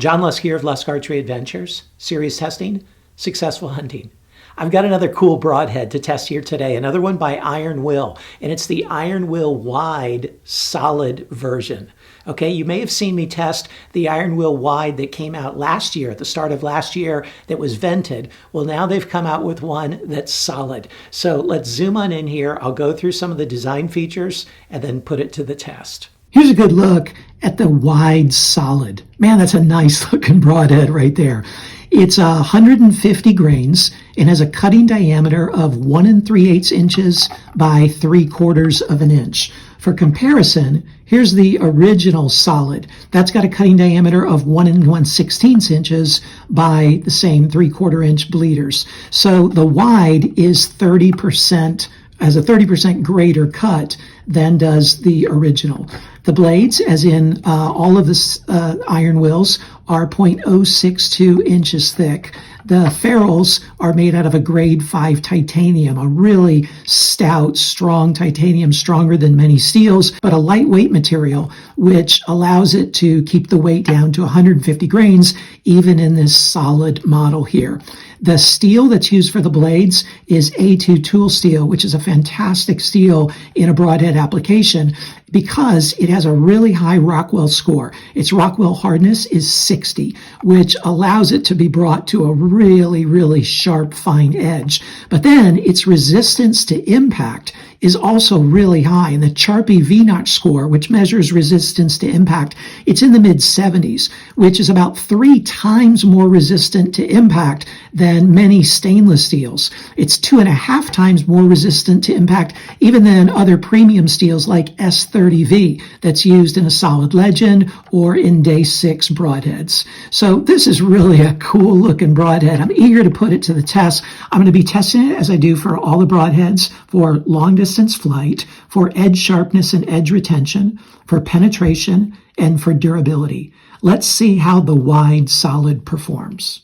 John Lusk here of Lusk Archery Adventures. Serious testing, successful hunting. I've got another cool broadhead to test here today, another one by Iron Will, and it's the Iron Will Wide Solid version. Okay, you may have seen me test the Iron Will Wide that came out last year, at the start of last year, that was vented. Well, now they've come out with one that's solid. So let's zoom on in here. I'll go through some of the design features and then put it to the test. Here's a good look at the Wide Solid. Man, that's a nice looking broadhead right there. It's 150 grains and has a cutting diameter of 1 3/8 inches by 3/4 of an inch. For comparison, here's the original Solid. That's got a cutting diameter of 1 1/16 inches by the same 3/4 inch bleeders. So the Wide is 30%, has a 30% greater cut than does the original. The blades, as in all of the Iron Wills, are 0.062 inches thick. The ferrules are made out of a grade 5 titanium, a really stout, strong titanium, stronger than many steels, but a lightweight material, which allows it to keep the weight down to 150 grains, even in this solid model here. The steel that's used for the blades is A2 tool steel, which is a fantastic steel in a broadhead application because it has a really high Rockwell score. Its Rockwell hardness is 60, which allows it to be brought to a really, really sharp, fine edge. But then its resistance to impact is also really high. And the Charpy V-notch score, which measures resistance to impact, it's in the mid-70s, which is about 3 times more resistant to impact than many stainless steels. It's 2.5 times more resistant to impact even than other premium steels like S30V that's used in a Solid Legend or in Day 6 broadheads. So this is really a cool looking broadhead. I'm eager to put it to the test. I'm going to be testing it as I do for all the broadheads for long distance flight, for edge sharpness and edge retention, for penetration, and for durability. Let's see how the Wide Solid performs.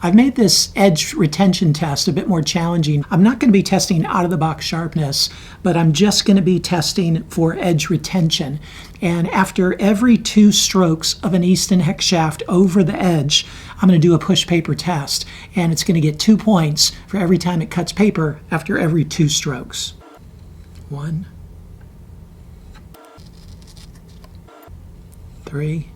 I've made this edge retention test a bit more challenging. I'm not going to be testing out-of-the-box sharpness, but I'm just going to be testing for edge retention. And after every 2 strokes of an Easton hex shaft over the edge, I'm going to do a push paper test. And it's going to get 2 points for every time it cuts paper after every 2 strokes. 1, 3,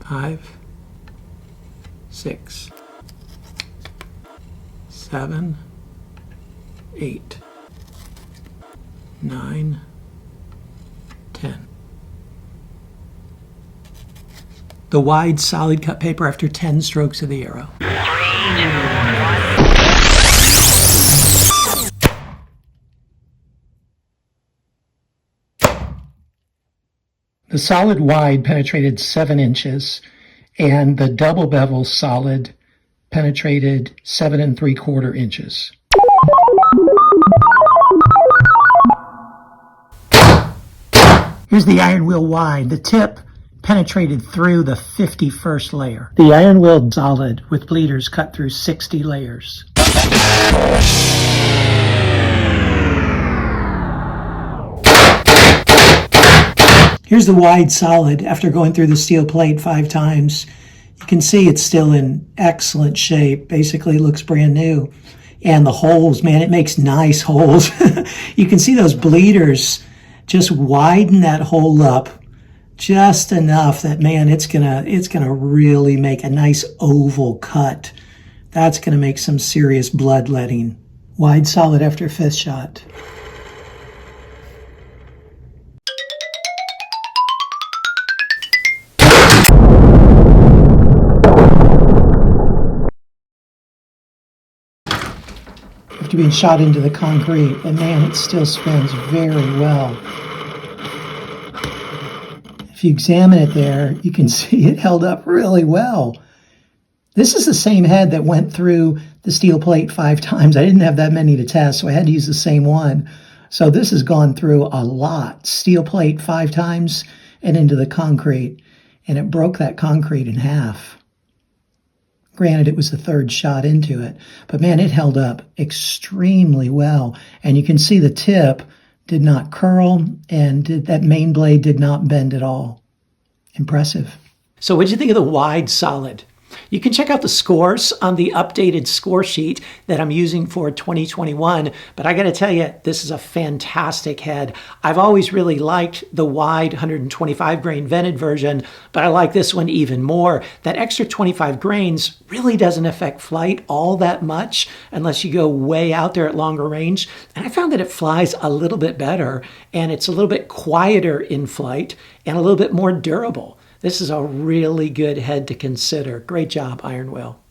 5, 6, 7, 8, 9, 10. The Wide Solid cut paper after 10 strokes of the arrow. 3, 2, 1. The Solid Wide penetrated 7 inches, and the double bevel Solid penetrated 7 3/4 inches. Here's the Iron Will Wide. The tip penetrated through the 51st layer. The Iron Will Solid with bleeders cut through 60 layers. Here's the Wide Solid after going through the steel plate 5 times. You can see it's still in excellent shape. Basically looks brand new. And the holes, man, it makes nice holes. You can see those bleeders just widen that hole up just enough that, man, it's gonna really make a nice oval cut. That's gonna make some serious bloodletting. Wide Solid after 5th shot. After being shot into the concrete, and man, it still spins very well. If you examine it there, you can see it held up really well. This is the same head that went through the steel plate 5 times. I didn't have that many to test, so I had to use the same one. So this has gone through a lot. Steel plate 5 times and into the concrete. and it broke that concrete in half. Granted, it was the third shot into it, but man, it held up extremely well. And you can see the tip did not curl, and that main blade did not bend at all. Impressive. So what'd you think of the wide solid? You can check out the scores on the updated score sheet that I'm using for 2021, but I got to tell you, this is a fantastic head. I've always really liked the wide 125 grain vented version, but I like this one even more. That extra 25 grains really doesn't affect flight all that much unless you go way out there at longer range. And I found that it flies a little bit better, and it's a little bit quieter in flight and a little bit more durable. This is a really good head to consider. Great job, Iron Will.